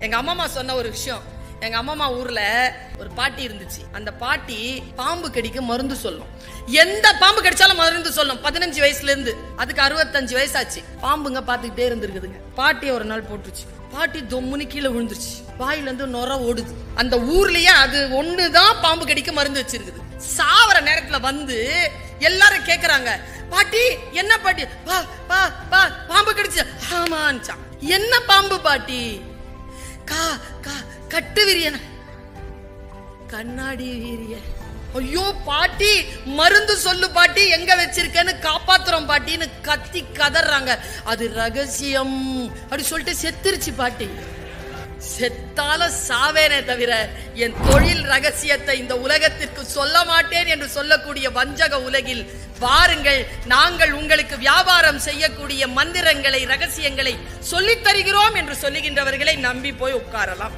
எங்க அம்மா சொன்ன ஒரு விஷயம். எங்க அம்மா ஊர்ல ஒரு பாட்டி இருந்துச்சு. அந்த பாட்டி பாம்பு கடிக்க மருந்து சொல்லும். எந்த பாம்பு கடிச்சாலும் மருந்து சொல்லும். 15 வயசுல இருந்து அதுக்கு 65 வயசாச்சு. பாம்புங்க பாத்துக்கிட்டே இருந்திருக்குதுங்க. பாட்டி ஒரு நாள் போட்டுருச்சு. பாட்டி தொம்முனு கீழே விழுந்துருச்சு. வாயில இருந்து நொர ஓடுது. அந்த ஊர்லயே அது ஒண்ணுதான் பாம்பு கடிக்க மருந்து வச்சிருக்குது. சாவர நேரத்துல வந்து எல்லாரும் கேக்குறாங்க, பாட்டி என்ன பாட்டி? பாம்பு கடிச்சு. ஆமான்ச்சா. என்ன பாம்பு பாட்டி? கட்டு வீரியன், கண்ணாடி வீரியன். ஐயோ பாட்டி, மருந்து சொல்லு பாட்டி, எங்க வச்சிருக்கேன்னு காப்பாத்துறோம் பாட்டின்னு கத்தி கதறாங்க. அது ரகசியம் அப்படி சொல்லிட்டு செத்துருச்சு பாட்டி. செத்தால சாவேனே தவிர என் தொழில் ரகசியத்தை இந்த உலகத்திற்கு சொல்ல மாட்டேன் என்று சொல்லக்கூடிய வஞ்சக உலகில் வாருங்கள், நாங்கள் உங்களுக்கு வியாபாரம் செய்யக்கூடிய மந்திரங்களை ரகசியங்களை சொல்லித் தருகிறோம் என்று சொல்லுகின்றவர்களை நம்பி போய் உட்காரலாம்.